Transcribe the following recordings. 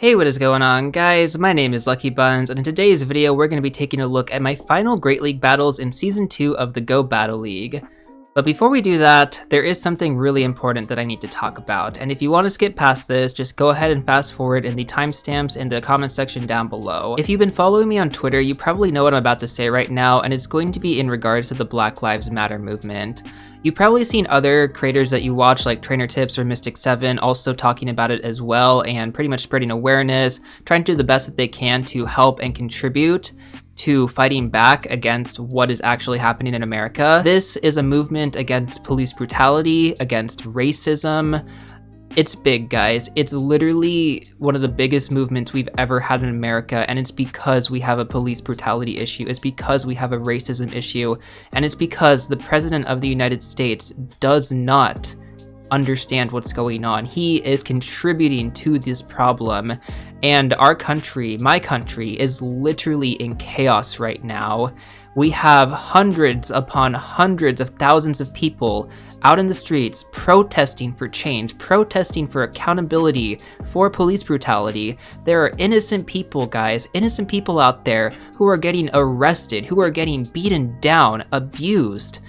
Hey, what is going on, guys? My name is LuckyBunz, and in today's video we're going to be taking a look at my final Great League battles in Season 2 of the Go Battle League. But before we do that, there is something really important that I need to talk about, and if you want to skip past this, just go ahead and fast forward in the timestamps in the comment section down below. If you've been following me on Twitter, you probably know what I'm about to say right now, and it's going to be in regards to the Black Lives Matter movement. You've probably seen other creators that you watch like Trainer Tips or Mystic7 also talking about it as well, and pretty much spreading awareness, trying to do the best that they can to help and contribute to fighting back against what is actually happening in America. This is a movement against police brutality, against racism. It's big, guys. It's literally one of the biggest movements we've ever had in America, and it's because we have a police brutality issue. It's because we have a racism issue, and it's because the President of the United States does not understand what's going on. He is contributing to this problem, and our country, my country, is literally in chaos right now. We have hundreds upon hundreds of thousands of people out in the streets protesting for change, protesting for accountability for police brutality. There are innocent people, guys, innocent people out there who are getting arrested, who are getting beaten down, abused.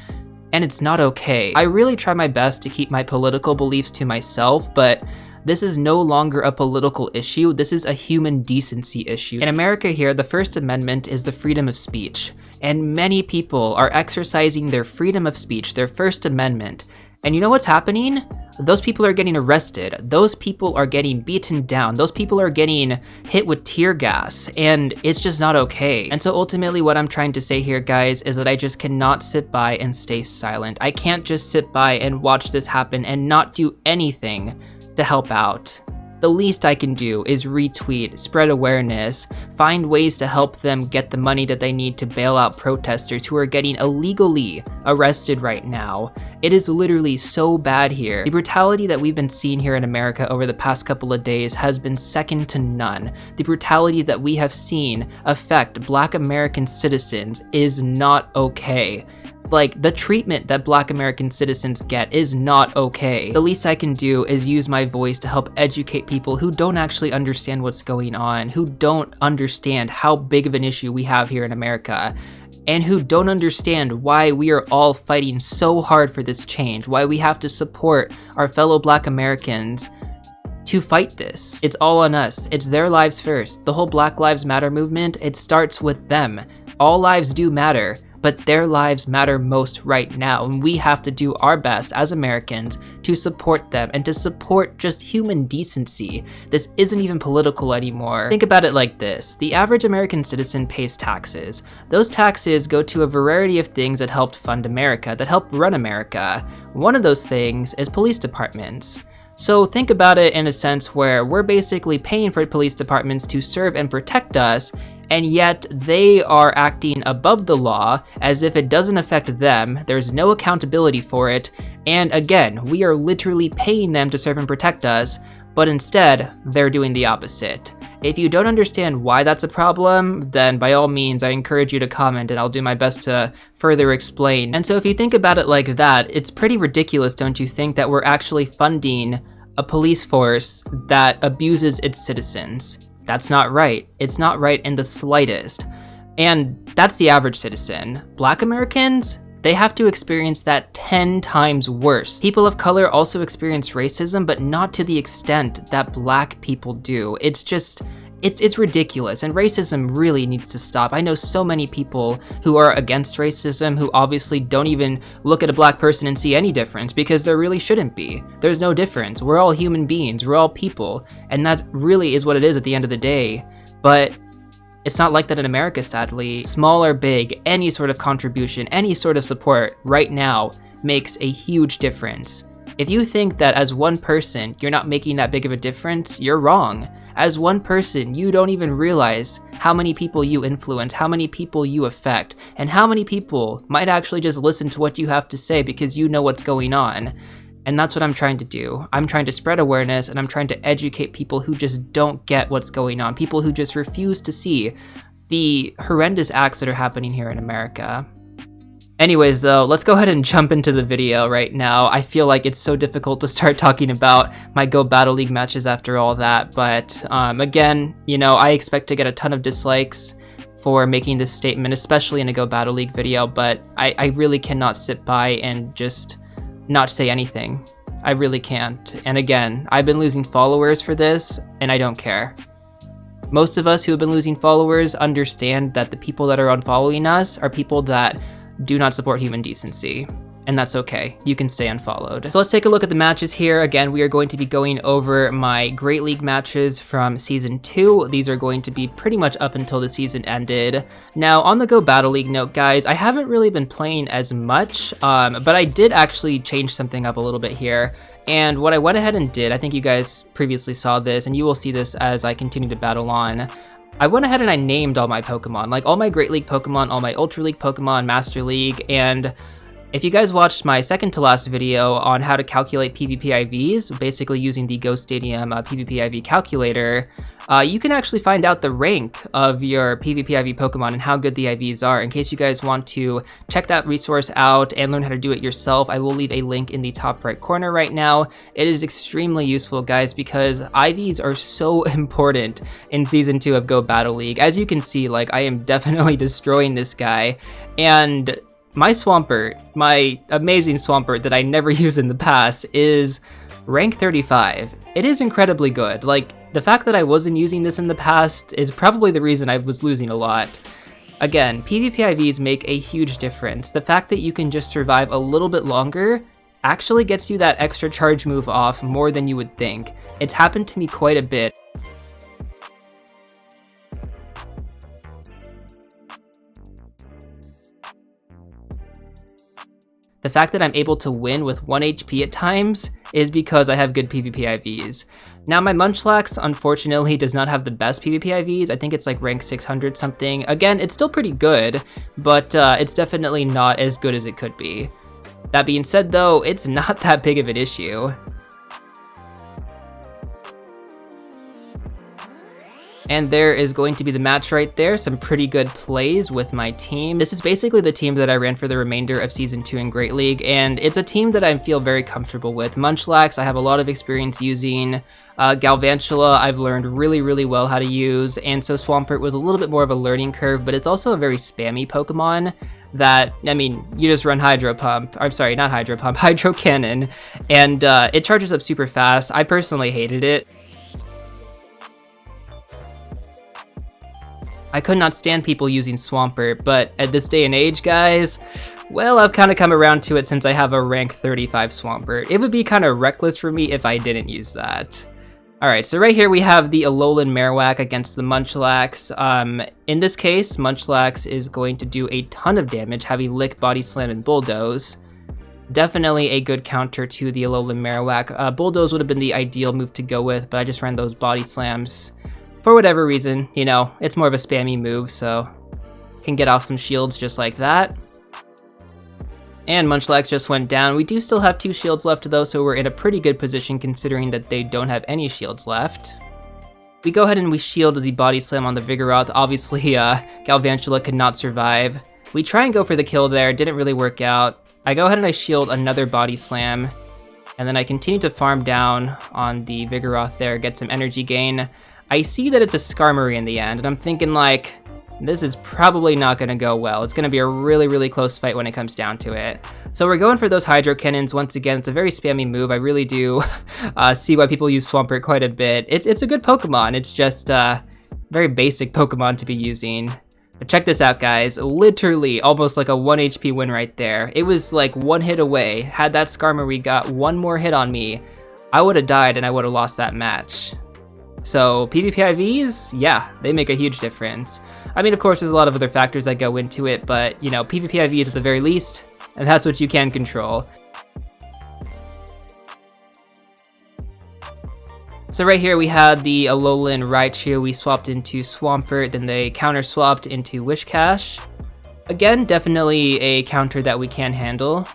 And it's not okay. I really try my best to keep my political beliefs to myself, but this is no longer a political issue. This is a human decency issue. In America here, the First Amendment is the freedom of speech, and many people are exercising their freedom of speech, their First Amendment. And you know what's happening? Those people are getting arrested. Those people are getting beaten down. Those people are getting hit with tear gas, and it's just not okay. And so ultimately what I'm trying to say here, guys, is that I just cannot sit by and stay silent. I can't just sit by and watch this happen and not do anything to help out. The least I can do is retweet, spread awareness, find ways to help them get the money that they need to bail out protesters who are getting illegally arrested right now. It is literally so bad here. The brutality that we've been seeing here in America over the past couple of days has been second to none. The brutality that we have seen affect Black American citizens is not okay. Like, the treatment that Black American citizens get is not okay. The least I can do is use my voice to help educate people who don't actually understand what's going on, who don't understand how big of an issue we have here in America, and who don't understand why we are all fighting so hard for this change, why we have to support our fellow Black Americans to fight this. It's all on us. It's their lives first. The whole Black Lives Matter movement, it starts with them. All lives do matter, but their lives matter most right now, and we have to do our best as Americans to support them and to support just human decency. This isn't even political anymore. Think about it like this. The average American citizen pays taxes. Those taxes go to a variety of things that helped fund America, that help run America. One of those things is police departments. So think about it in a sense where we're basically paying for police departments to serve and protect us, and yet they are acting above the law as if it doesn't affect them. There's no accountability for it, and again, we are literally paying them to serve and protect us, but instead, they're doing the opposite. If you don't understand why that's a problem, then by all means, I encourage you to comment and I'll do my best to further explain. And so if you think about it like that, it's pretty ridiculous, don't you think, that we're actually funding a police force that abuses its citizens? That's not right. It's not right in the slightest. And that's the average citizen. Black Americans, they have to experience that 10 times worse. People of color also experience racism, but not to the extent that Black people do. It's just, it's ridiculous, and racism really needs to stop. I know so many people who are against racism who obviously don't even look at a Black person and see any difference, because there really shouldn't be. There's no difference. We're all human beings, we're all people, and that really is what it is at the end of the day. But it's not like that in America, sadly. Small or big, any sort of contribution, any sort of support right now makes a huge difference. If you think that as one person you're not making that big of a difference, you're wrong. As one person, you don't even realize how many people you influence, how many people you affect, and how many people might actually just listen to what you have to say because you know what's going on. And that's what I'm trying to do. I'm trying to spread awareness, and I'm trying to educate people who just don't get what's going on, people who just refuse to see the horrendous acts that are happening here in America. Anyways though, let's go ahead and jump into the video right now. I feel like it's so difficult to start talking about my Go Battle League matches after all that, but again, you know, I expect to get a ton of dislikes for making this statement, especially in a Go Battle League video, but I really cannot sit by and just not say anything. I really can't. And again, I've been losing followers for this, and I don't care. Most of us who have been losing followers understand that the people that are unfollowing us are people that do not support human decency, and that's okay. You can stay unfollowed. So let's take a look at the matches here. Again, we are going to be going over my Great League matches from Season 2. These are going to be pretty much up until the season ended. Now, on the Go Battle League note, guys, I haven't really been playing as much, but I did actually change something up a little bit here. And what I went ahead and did, I think you guys previously saw this, and you will see this as I continue to battle on. I went ahead and I named all my Pokemon, like all my Great League Pokemon, all my Ultra League Pokemon, Master League, and if you guys watched my second to last video on how to calculate PvP IVs, basically using the Go Stadium PvP IV calculator, you can actually find out the rank of your PvP IV Pokemon and how good the IVs are. In case you guys want to check that resource out and learn how to do it yourself, I will leave a link in the top right corner right now. It is extremely useful, guys, because IVs are so important in Season 2 of Go Battle League. As you can see, like, I am definitely destroying this guy, and my Swampert, my amazing Swampert that I never used in the past, is rank 35. It is incredibly good. Like, the fact that I wasn't using this in the past is probably the reason I was losing a lot. Again, PvP IVs make a huge difference. The fact that you can just survive a little bit longer actually gets you that extra charge move off more than you would think. It's happened to me quite a bit. The fact that I'm able to win with 1 HP at times is because I have good PvP IVs. Now, my Munchlax, unfortunately, does not have the best PvP IVs. I think it's like rank 600 something. Again, it's still pretty good, but it's definitely not as good as it could be. That being said, though, it's not that big of an issue. And there is going to be the match right there, some pretty good plays with my team. This is basically the team that I ran for the remainder of Season 2 in Great League, and it's a team that I feel very comfortable with. Munchlax, I have a lot of experience using. Galvantula, I've learned really well how to use, and so Swampert was a little bit more of a learning curve, but it's also a very spammy Pokemon that, I mean, you just run Hydro Pump, I'm sorry, not Hydro Pump, Hydro Cannon, and it charges up super fast. I personally hated it. I could not stand people using Swampert, but at this day and age, guys, well, I've kind of come around to it since I have a rank 35 Swampert. It would be kind of reckless for me if I didn't use that. Alright, so right here we have the Alolan Marowak against the Munchlax. In this case, Munchlax is going to do a ton of damage, having Lick, Body Slam, and Bulldoze. Definitely a good counter to the Alolan Marowak. Bulldoze would have been the ideal move to go with, but I just ran those Body Slams. For whatever reason, you know, it's more of a spammy move, so can get off some shields just like that. And Munchlax just went down. We do still have 2 shields left though, so we're in a pretty good position considering that they don't have any shields left. We go ahead and we shield the Body Slam on the Vigoroth. Obviously, Galvantula could not survive. We try and go for the kill there, didn't really work out. I go ahead and I shield another Body Slam, and then I continue to farm down on the Vigoroth there, get some energy gain. I see that it's a Skarmory in the end, and I'm thinking like, this is probably not going to go well. It's going to be a really close fight when it comes down to it. So we're going for those Hydro Cannons. Once again, it's a very spammy move. I really do see why people use Swampert quite a bit. It's a good Pokemon. It's just very basic Pokemon to be using. But check this out, guys. Literally almost like a 1 HP win right there. It was like 1 hit away. Had that Skarmory got 1 more hit on me, I would have died and I would have lost that match. So PvP IVs, yeah, they make a huge difference. I mean, of course, there's a lot of other factors that go into it, but, you know, PvP IVs at the very least, and that's what you can control. So right here we had the Alolan Raichu. We swapped into Swampert, then they counter-swapped into Wishcash. Again, definitely a counter that we can handle.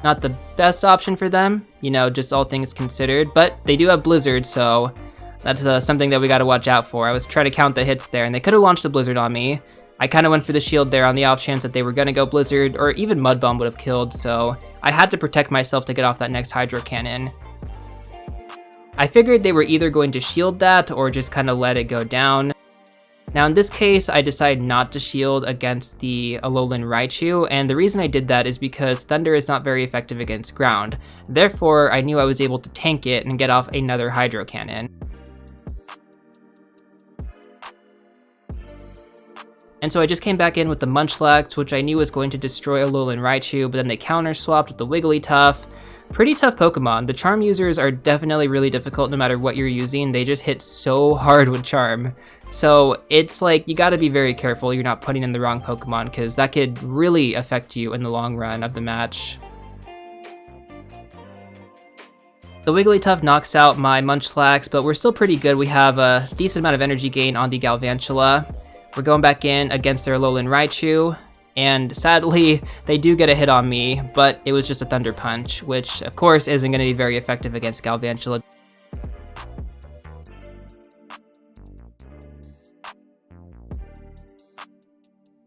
Not the best option for them, you know, just all things considered, but they do have Blizzard, so that's something that we gotta watch out for. I was trying to count the hits there, and they could have launched a Blizzard on me. I kind of went for the shield there on the off chance that they were going to go Blizzard, or even Mud Bomb would have killed, so I had to protect myself to get off that next Hydro Cannon. I figured they were either going to shield that or just kind of let it go down. Now in this case, I decided not to shield against the Alolan Raichu, and the reason I did that is because Thunder is not very effective against ground. Therefore, I knew I was able to tank it and get off another Hydro Cannon. And so I just came back in with the Munchlax, which I knew was going to destroy Alolan Raichu, but then they counter-swapped with the Wigglytuff. Pretty tough Pokemon. The Charm users are definitely really difficult no matter what you're using. They just hit so hard with Charm. So it's like, you gotta be very careful you're not putting in the wrong Pokemon, because that could really affect you in the long run of the match. The Wigglytuff knocks out my Munchlax, but we're still pretty good. We have a decent amount of energy gain on the Galvantula. We're going back in against their Alolan Raichu, and sadly, they do get a hit on me, but it was just a Thunder Punch, which of course isn't going to be very effective against Galvantula.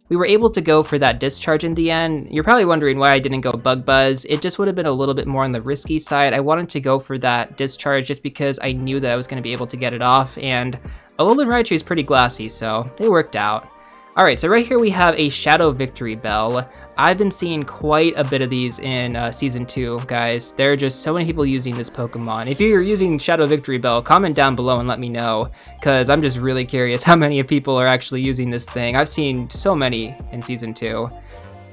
We were able to go for that discharge in the end. You're probably wondering why I didn't go Bug Buzz. It just would have been a little bit more on the risky side. I wanted to go for that discharge just because I knew that I was going to be able to get it off, and Alolan Raichu is pretty glassy, so they worked out. Alright, so right here we have a Shadow Victory Bell. I've been seeing quite a bit of these in Season 2, guys. There are just so many people using this Pokemon. If you're using Shadow Victory Bell, comment down below and let me know, because I'm just really curious how many people are actually using this thing. I've seen so many in Season 2.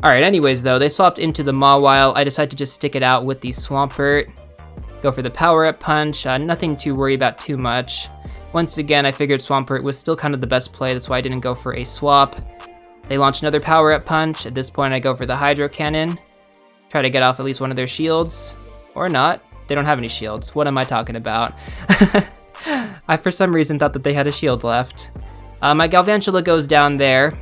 Alright, anyways though, they swapped into the Mawile. I decided to just stick it out with the Swampert. Go for the Power-Up Punch, nothing to worry about too much. Once again, I figured Swampert was still kind of the best play, that's why I didn't go for a swap. They launch another Power-Up Punch. At this point, I go for the Hydro Cannon. Try to get off at least one of their shields. Or not. They don't have any shields. What am I talking about? I, for some reason, thought that they had a shield left. My Galvantula goes down there.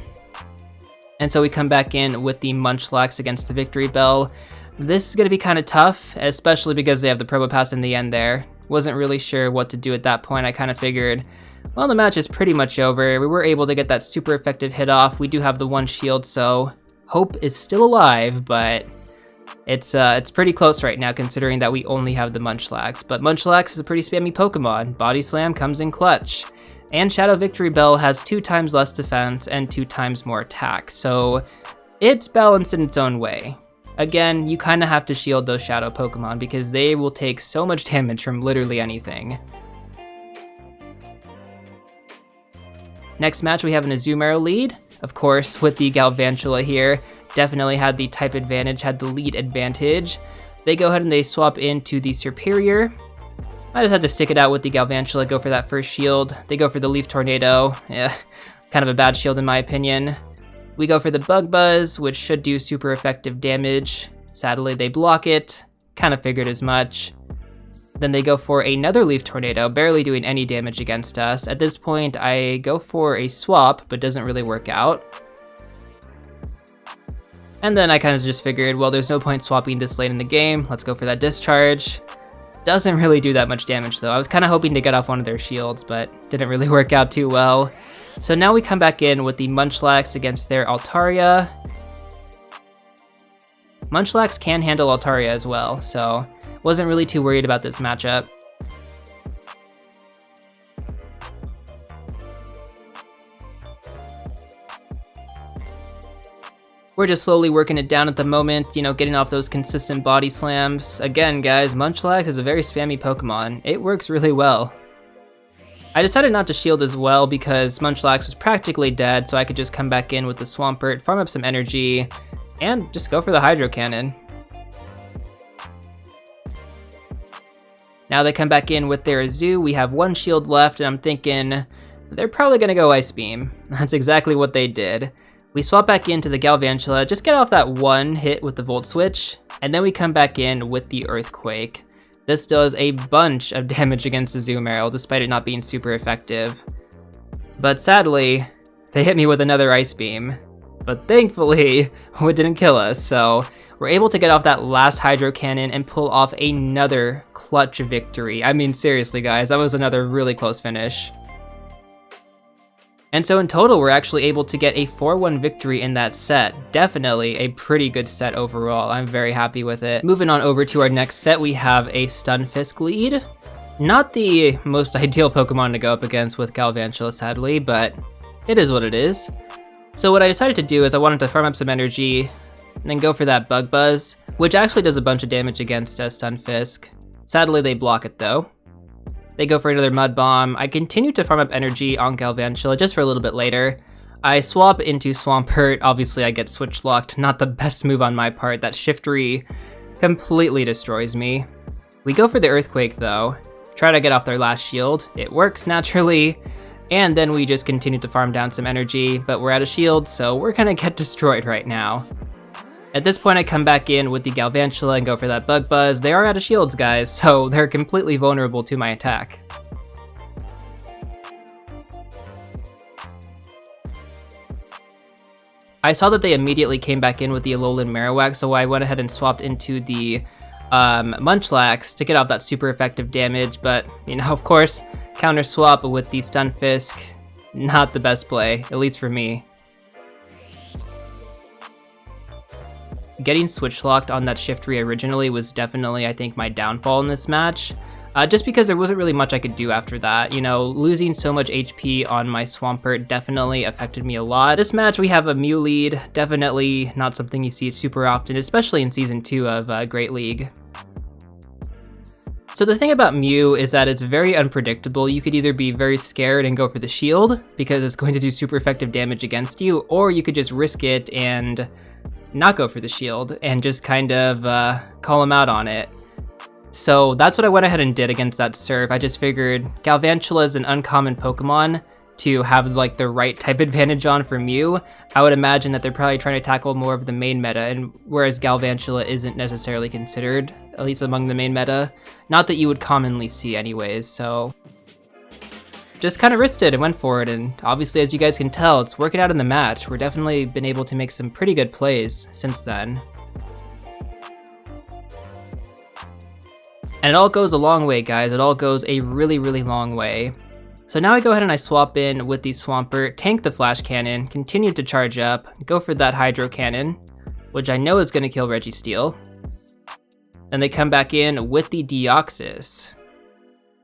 And so we come back in with the Munchlax against the Victory Bell. This is going to be kind of tough, especially because they have the Probopass in the end there. Wasn't really sure what to do at that point. I kind of figured, well, the match is pretty much over. We were able to get that super effective hit off. We do have the one shield, so hope is still alive, but it's pretty close right now considering that we only have the Munchlax. But Munchlax is a pretty spammy Pokemon. Body Slam comes in clutch. And Shadow Victory Bell has 2 times less defense and 2 times more attack, so it's balanced in its own way. Again, you kind of have to shield those Shadow Pokemon because they will take so much damage from literally anything. Next match, we have an Azumarill lead. Of course, with the Galvantula here, definitely had the type advantage, had the lead advantage. They go ahead and they swap into the Serperior. I just had to stick it out with the Galvantula, go for that first shield. They go for the Leaf Tornado. Yeah, kind of a bad shield in my opinion. We go for the Bug Buzz, which should do super effective damage. Sadly, they block it. Kind of figured as much. Then they go for another Leaf Tornado, barely doing any damage against us. At this point, I go for a swap, but doesn't really work out. And then I kind of just figured, well, there's no point swapping this late in the game. Let's go for that Discharge. Doesn't really do that much damage, though. I was kind of hoping to get off one of their shields, but didn't really work out too well. So now we come back in with the Munchlax against their Altaria. Munchlax can handle Altaria as well, so wasn't really too worried about this matchup. We're just slowly working it down at the moment, you know, getting off those consistent body slams. Again, guys, Munchlax is a very spammy Pokemon. It works really well. I decided not to shield as well because Munchlax was practically dead, so I could just come back in with the Swampert, farm up some energy, and just go for the Hydro Cannon. Now they come back in with their Zoo. We have one shield left, and I'm thinking they're probably going to go Ice Beam. That's exactly what they did. We swap back into the Galvantula, just get off that one hit with the Volt Switch, and then we come back in with the Earthquake. This does a bunch of damage against the Azumarill, despite it not being super effective. But sadly, they hit me with another Ice Beam. But thankfully, it didn't kill us, so we're able to get off that last Hydro Cannon and pull off another clutch victory. I mean, seriously guys, that was another really close finish. And so in total, we're actually able to get a 4-1 victory in that set. Definitely a pretty good set overall. I'm very happy with it. Moving on over to our next set, we have a Stunfisk lead. Not the most ideal Pokemon to go up against with Galvantula, sadly, but it is what it is. So what I decided to do is I wanted to farm up some energy and then go for that Bug Buzz, which actually does a bunch of damage against Stunfisk. Sadly, they block it though. They go for another Mud Bomb. I continue to farm up energy on Galvantula just for a little bit later. I swap into Swampert. Obviously, I get switch locked. Not the best move on my part. That Shiftry completely destroys me. We go for the Earthquake though. Try to get off their last shield. It works naturally. And then we just continue to farm down some energy, but we're out of shield, so we're gonna get destroyed right now. At this point, I come back in with the Galvantula and go for that Bug Buzz. They are out of shields, guys, so they're completely vulnerable to my attack. I saw that they immediately came back in with the Alolan Marowak, so I went ahead and swapped into the Munchlax to get off that super effective damage, but, you know, of course, counter swap with the Stunfisk, not the best play, at least for me. Getting switch locked on that Shiftry originally was definitely, I think, my downfall in this match. Just because there wasn't really much I could do after that. You know, losing so much HP on my Swampert definitely affected me a lot. This match, we have a Mew lead. Definitely not something you see super often, especially in Season 2 of Great League. So the thing about Mew is that it's very unpredictable. You could either be very scared and go for the shield, because it's going to do super effective damage against you, or you could just risk it and not go for the shield and just kind of call him out on it. So that's what I went ahead and did against that Surf. I just figured Galvantula is an uncommon Pokemon to have like the right type advantage on for Mew. I would imagine that they're probably trying to tackle more of the main meta, and whereas Galvantula isn't necessarily considered, at least among the main meta, not that you would commonly see anyways, so just kind of risked it and went for it, and obviously, as you guys can tell, it's working out in the match. We're definitely been able to make some pretty good plays since then. And it all goes a long way, guys. It all goes a really, really long way. So now I go ahead and I swap in with the Swampert, tank the Flash Cannon, continue to charge up, go for that Hydro Cannon, which I know is going to kill Registeel. Then they come back in with the Deoxys.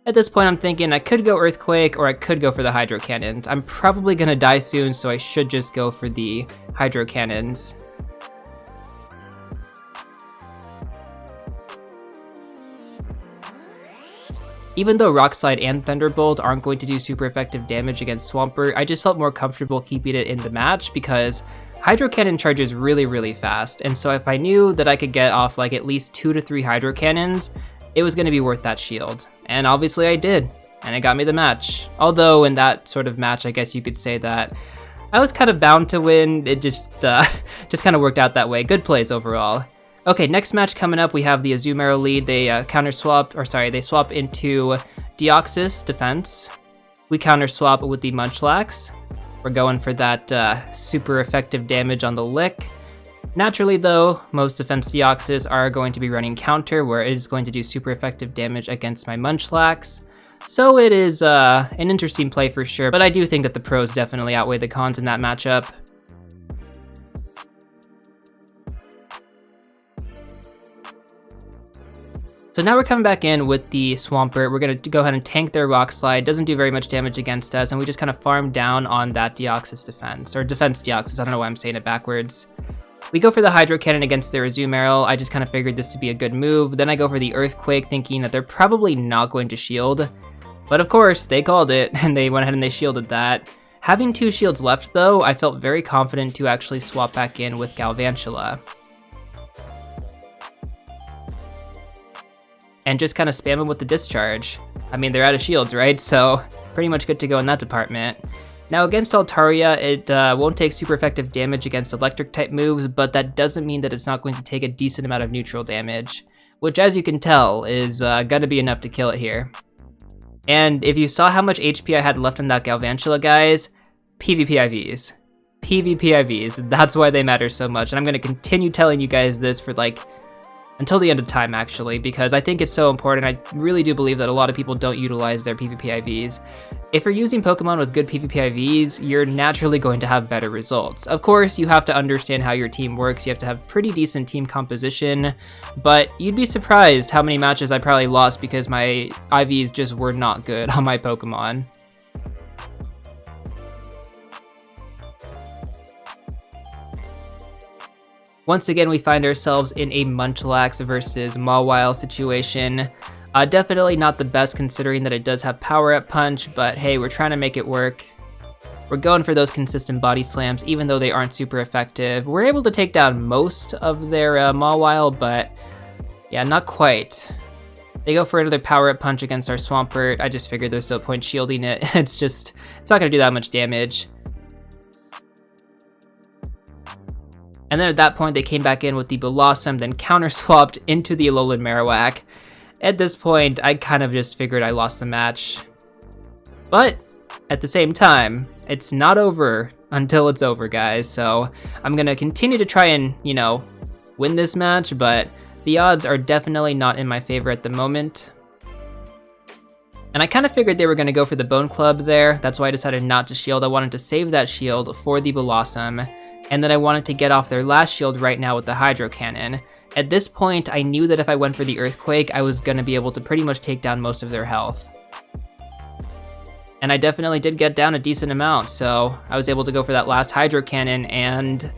At this point, I'm thinking I could go Earthquake or I could go for the Hydro Cannons. I'm probably going to die soon, so I should just go for the Hydro Cannons. Even though Rock Slide and Thunderbolt aren't going to do super effective damage against Swampert, I just felt more comfortable keeping it in the match because Hydro Cannon charges really, really fast. And so if I knew that I could get off like at least 2 to 3 Hydro Cannons, it was going to be worth that shield. And obviously I did, and it got me the match. Although in that sort of match, I guess you could say that I was kind of bound to win. It just kind of worked out that way. Good plays overall. Okay, next match coming up, we have the Azumarill lead. They they swap into Deoxys defense. We counter swap with the Munchlax. We're going for that super effective damage on the Lick. Naturally though, most defense Deoxys are going to be running counter, where it is going to do super effective damage against my Munchlax. So it is an interesting play for sure, but I do think that the pros definitely outweigh the cons in that matchup. So now we're coming back in with the Swampert. We're going to go ahead and tank their Rock Slide. Doesn't do very much damage against us, and we just kind of farm down on that Deoxys defense, or defense Deoxys. I don't know why I'm saying it backwards. We go for the Hydro Cannon against their Azumarill. I just kind of figured this to be a good move. Then I go for the Earthquake, thinking that they're probably not going to shield. But of course, they called it, and they went ahead and they shielded that. Having 2 shields left, though, I felt very confident to actually swap back in with Galvantula. And just kind of spam them with the Discharge. I mean, they're out of shields, right? So pretty much good to go in that department. Now against Altaria, it won't take super effective damage against electric type moves, but that doesn't mean that it's not going to take a decent amount of neutral damage, which as you can tell is gonna be enough to kill it here. And if you saw how much HP I had left on that Galvantula, guys, PvP IVs. PvP IVs, that's why they matter so much. And I'm gonna continue telling you guys this for like until the end of time actually, because I think it's so important. I really do believe that a lot of people don't utilize their PvP IVs. If you're using Pokemon with good PvP IVs, you're naturally going to have better results. Of course, you have to understand how your team works, you have to have pretty decent team composition, but you'd be surprised how many matches I probably lost because my IVs just were not good on my Pokemon. Once again, we find ourselves in a Munchlax versus Mawile situation. Definitely not the best considering that it does have Power Up Punch, but hey, we're trying to make it work. We're going for those consistent body slams, even though they aren't super effective. We're able to take down most of their Mawile, but yeah, not quite. They go for another Power Up Punch against our Swampert. I just figured there's no point shielding it. It's not gonna do that much damage. And then at that point, they came back in with the Blossom, then counter-swapped into the Alolan Marowak. At this point, I kind of just figured I lost the match. But at the same time, it's not over until it's over, guys. So I'm gonna continue to try and, win this match, but the odds are definitely not in my favor at the moment. And I kind of figured they were gonna go for the Bone Club there. That's why I decided not to shield. I wanted to save that shield for the Blossom. And then I wanted to get off their last shield right now with the Hydro Cannon. At this point, I knew that if I went for the Earthquake, I was going to be able to pretty much take down most of their health. And I definitely did get down a decent amount, so I was able to go for that last Hydro Cannon and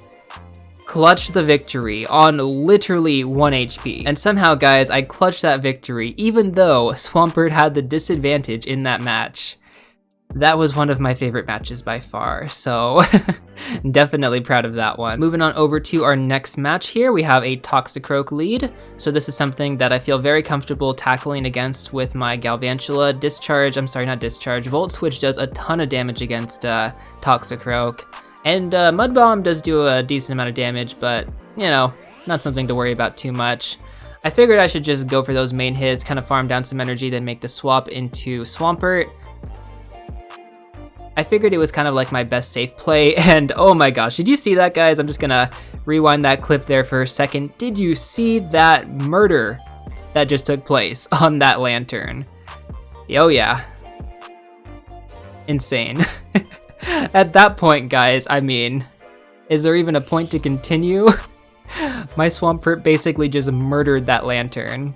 clutch the victory on literally 1 HP. And somehow, guys, I clutched that victory, even though Swampert had the disadvantage in that match. That was one of my favorite matches by far, so definitely proud of that one. Moving on over to our next match here, we have a Toxicroak lead. So this is something that I feel very comfortable tackling against with my Galvantula. Volt Switch does a ton of damage against Toxicroak. And Mud Bomb does do a decent amount of damage, but, not something to worry about too much. I figured I should just go for those main hits, kind of farm down some energy, then make the swap into Swampert. I figured it was kind of like my best safe play, and oh my gosh, did you see that, guys? I'm just gonna rewind that clip there for a second. Did you see that murder that just took place on that Lantern? Oh yeah. Insane. At that point, guys, I mean, is there even a point to continue? My Swampert basically just murdered that Lantern.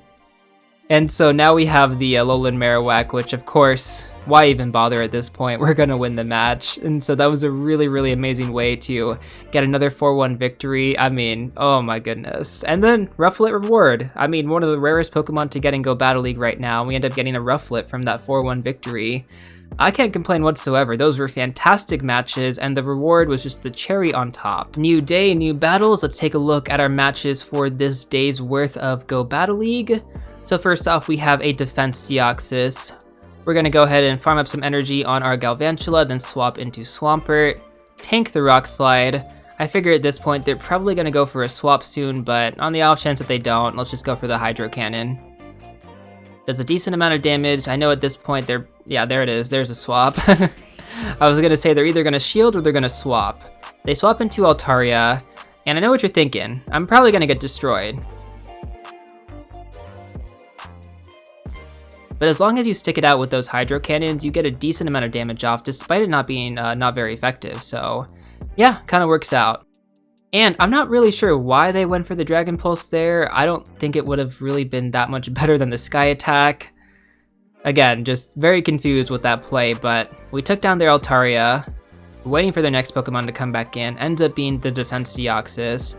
And so now we have the Alolan Marowak, which of course, why even bother at this point? We're gonna win the match. And so that was a really, really amazing way to get another 4-1 victory. I mean, oh my goodness. And then Rufflet reward. I mean, one of the rarest Pokemon to get in Go Battle League right now. We end up getting a Rufflet from that 4-1 victory. I can't complain whatsoever. Those were fantastic matches, and the reward was just the cherry on top. New day, new battles. Let's take a look at our matches for this day's worth of Go Battle League. So first off, we have a Defense Deoxys. We're gonna go ahead and farm up some energy on our Galvantula, then swap into Swampert, tank the Rock Slide. I figure at this point they're probably gonna go for a swap soon, but on the off chance that they don't, let's just go for the Hydro Cannon. Does a decent amount of damage. I know at this point yeah, there it is, there's a swap. I was gonna say they're either gonna shield or they're gonna swap. They swap into Altaria, and I know what you're thinking. I'm probably gonna get destroyed. But as long as you stick it out with those Hydro Cannons, you get a decent amount of damage off, despite it not being not very effective. So yeah, kind of works out. And I'm not really sure why they went for the Dragon Pulse there. I don't think it would have really been that much better than the Sky Attack. Again, just very confused with that play, but we took down their Altaria, waiting for their next Pokemon to come back in, ends up being the Defense Deoxys.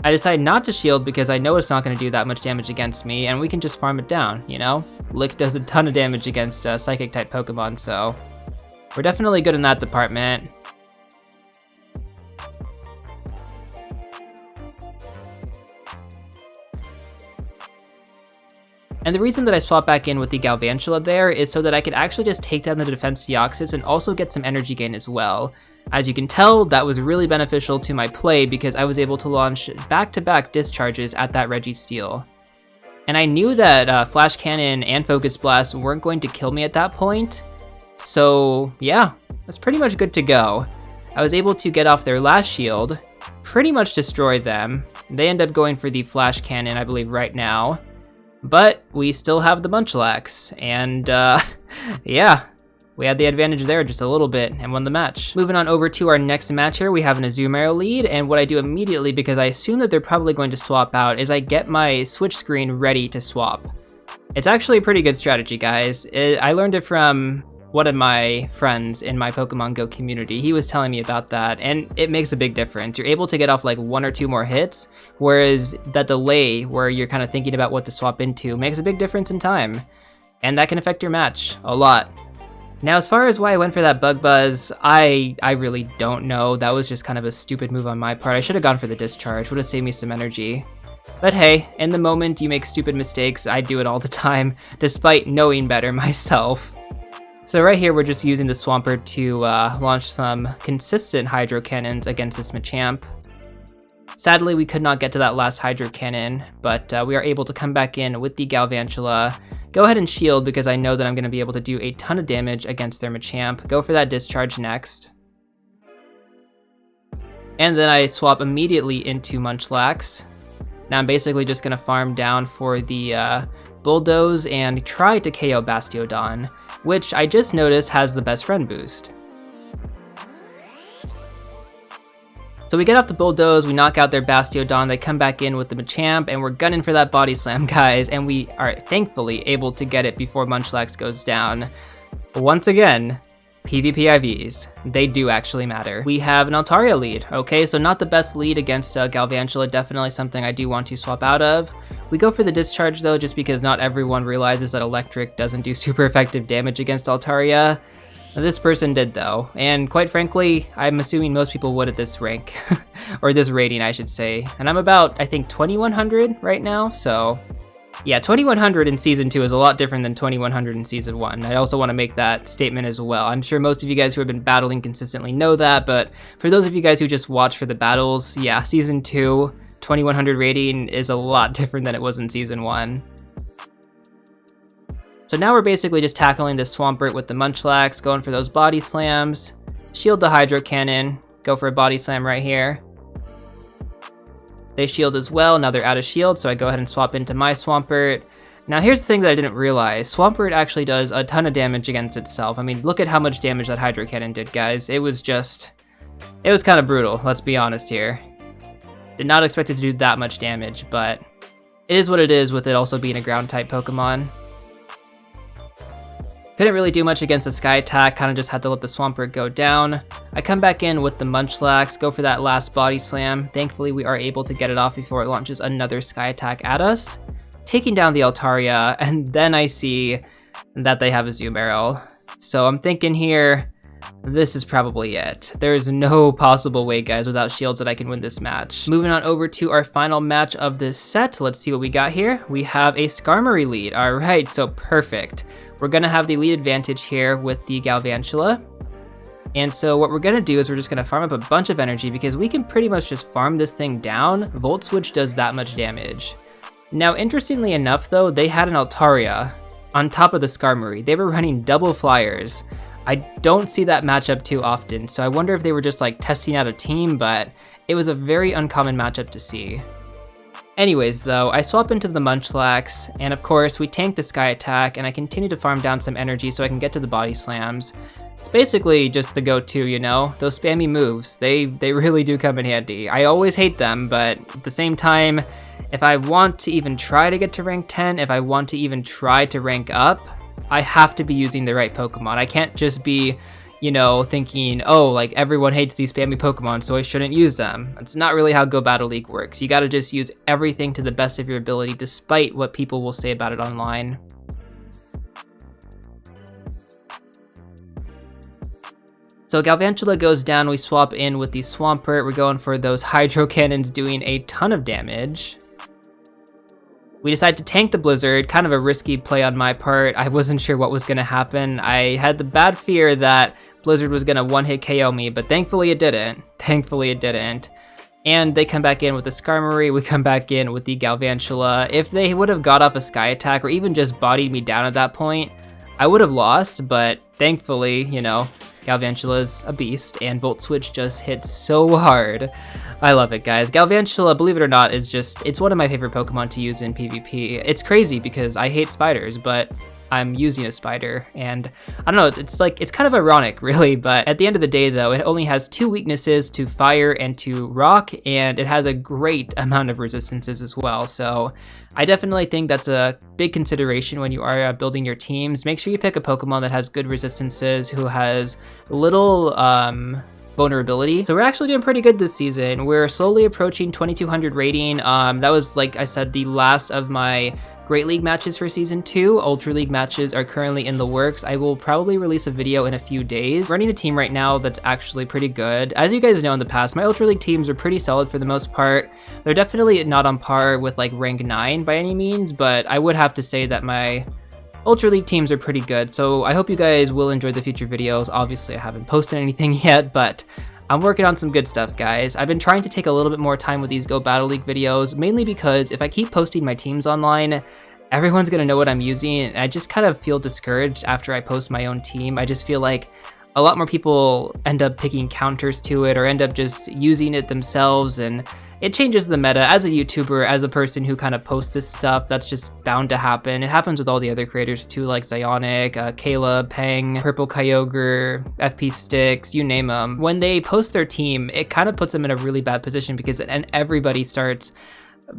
I decided not to shield because I know it's not going to do that much damage against me, and we can just farm it down, Lick does a ton of damage against Psychic-type Pokemon, so we're definitely good in that department. And the reason that I swapped back in with the Galvantula there is so that I could actually just take down the Defense Deoxys and also get some energy gain as well. As you can tell, that was really beneficial to my play because I was able to launch back-to-back discharges at that Registeel. And I knew that Flash Cannon and Focus Blast weren't going to kill me at that point, so yeah, that's pretty much good to go. I was able to get off their last shield, pretty much destroy them, They end up going for the flash cannon, I believe, right now. But we still have the Munchlax, and yeah. We had the advantage there just a little bit and won the match. Moving on over to our next match here, we have an Azumarill lead, and what I do immediately, because I assume that they're probably going to swap out, is I get my switch screen ready to swap. It's actually a pretty good strategy, guys. I learned it from one of my friends in my Pokemon Go community. He was telling me about that, and it makes a big difference. You're able to get off like 1 or 2 more hits, whereas that delay where you're kind of thinking about what to swap into makes a big difference in time, and that can affect your match a lot. Now, as far as why I went for that Bug Buzz, I really don't know. That was just kind of a stupid move on my part. I should have gone for the Discharge, would have saved me some energy. But hey, in the moment you make stupid mistakes. I do it all the time, despite knowing better myself. So right here, we're just using the Swampert to launch some consistent Hydro Cannons against this Machamp. Sadly, we could not get to that last Hydro Cannon, but we are able to come back in with the Galvantula. Go ahead and shield because I know that I'm going to be able to do a ton of damage against their Machamp. Go for that Discharge next. And then I swap immediately into Munchlax. Now I'm basically just going to farm down for the Bulldoze and try to KO Bastiodon, which I just noticed has the best friend boost. So we get off the Bulldoze, we knock out their Bastiodon, they come back in with the Machamp, and we're gunning for that Body Slam, guys, and we are thankfully able to get it before Munchlax goes down. Once again, PvP IVs, they do actually matter. We have an Altaria lead, okay, so not the best lead against Galvantula, definitely something I do want to swap out of. We go for the Discharge though, just because not everyone realizes that Electric doesn't do super effective damage against Altaria. This person did though, and quite frankly, I'm assuming most people would at this rank, or this rating I should say, and I'm about, I think, 2100 right now, so yeah, 2100 in Season 2 is a lot different than 2100 in Season 1. I also want to make that statement as well. I'm sure most of you guys who have been battling consistently know that, but for those of you guys who just watch for the battles, yeah, Season 2, 2100 rating is a lot different than it was in Season 1. So now we're basically just tackling this Swampert with the Munchlax, going for those Body Slams, shield the Hydro Cannon, go for a Body Slam right here. They shield as well, now they're out of shield, so I go ahead and swap into my Swampert. Now here's the thing that I didn't realize, Swampert actually does a ton of damage against itself. I mean, look at how much damage that Hydro Cannon did, guys. It was kind of brutal, let's be honest here. Did not expect it to do that much damage, but it is what it is with it also being a ground-type Pokemon. Couldn't really do much against the Sky Attack, kind of just had to let the Swampert go down. I come back in with the Munchlax, go for that last Body Slam. Thankfully, we are able to get it off before it launches another Sky Attack at us, taking down the Altaria, and then I see that they have a Azumarill. So I'm thinking here, this is probably it. There's no possible way, guys, without shields that I can win this match. Moving on over to our final match of this set, let's see what we got here. We have a Skarmory lead. All right, so perfect. We're gonna have the lead advantage here with the Galvantula. And so what we're gonna do is we're just gonna farm up a bunch of energy because we can pretty much just farm this thing down. Volt Switch does that much damage. Now, interestingly enough though, they had an Altaria on top of the Skarmory. They were running double flyers. I don't see that matchup too often, so I wonder if they were just like testing out a team, but it was a very uncommon matchup to see. Anyways though, I swap into the Munchlax, and of course we tank the Sky Attack, and I continue to farm down some energy so I can get to the Body Slams. It's basically just the go-to, you know? Those spammy moves, they really do come in handy. I always hate them, but at the same time, if I want to even try to get to rank 10, if I want to even try to rank up, I have to be using the right Pokemon. I can't just be, you know, thinking, oh, like everyone hates these spammy Pokemon, so I shouldn't use them. That's not really how Go Battle League works. You gotta just use everything to the best of your ability, despite what people will say about it online. So Galvantula goes down, we swap in with the Swampert, we're going for those Hydro Cannons doing a ton of damage. We decided to tank the Blizzard, kind of a risky play on my part. I wasn't sure what was gonna happen. I had the bad fear that Blizzard was gonna one-hit KO me, but thankfully it didn't. Thankfully it didn't. And they come back in with the Skarmory, we come back in with the Galvantula. If they would have got off a Sky Attack or even just bodied me down at that point, I would have lost, but thankfully, you know, Galvantula's a beast, and Volt Switch just hits so hard. I love it, guys. Galvantula, believe it or not, it's one of my favorite Pokemon to use in PvP. It's crazy because I hate spiders, but I'm using a spider, and I don't know, it's kind of ironic, really, but at the end of the day, though, it only has 2 weaknesses, to fire and to rock, and it has a great amount of resistances as well, so I definitely think that's a big consideration when you are building your teams. Make sure you pick a Pokemon that has good resistances, who has little vulnerability. So we're actually doing pretty good this season. We're slowly approaching 2200 rating. That was, like I said, the last of my Great League matches for Season 2. Ultra League matches are currently in the works. I will probably release a video in a few days. Running a team right now that's actually pretty good. As you guys know in the past, my Ultra League teams are pretty solid for the most part. They're definitely not on par with like rank 9 by any means, but I would have to say that my Ultra League teams are pretty good. So I hope you guys will enjoy the future videos. Obviously I haven't posted anything yet, but I'm working on some good stuff, guys. I've been trying to take a little bit more time with these Go Battle League videos, mainly because if I keep posting my teams online, everyone's gonna know what I'm using, and I just kind of feel discouraged after I post my own team. I just feel like a lot more people end up picking counters to it or end up just using it themselves, and it changes the meta. As a YouTuber, as a person who kind of posts this stuff, that's just bound to happen. It happens with all the other creators too, like Zionic, Caleb, Peng, Purple Kyogre, FP Sticks, you name them. When they post their team, it kind of puts them in a really bad position because everybody starts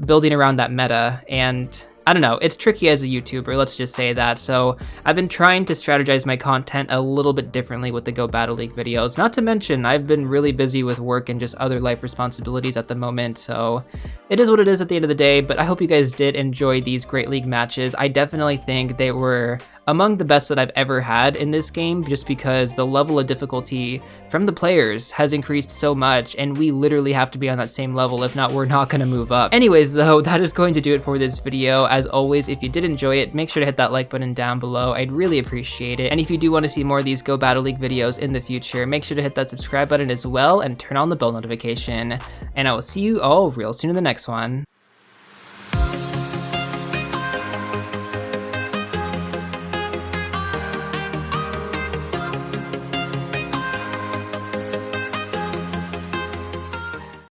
building around that meta, and I don't know, it's tricky as a YouTuber, let's just say that. So I've been trying to strategize my content a little bit differently with the Go Battle League videos. Not to mention, I've been really busy with work and just other life responsibilities at the moment, so it is what it is at the end of the day, but I hope you guys did enjoy these Great League matches. I definitely think they were among the best that I've ever had in this game, just because the level of difficulty from the players has increased so much, and we literally have to be on that same level, if not, we're not gonna move up. Anyways, though, that is going to do it for this video. As always, if you did enjoy it, make sure to hit that like button down below. I'd really appreciate it. And if you do want to see more of these Go Battle League videos in the future, make sure to hit that subscribe button as well and turn on the bell notification. And I will see you all real soon in the next one.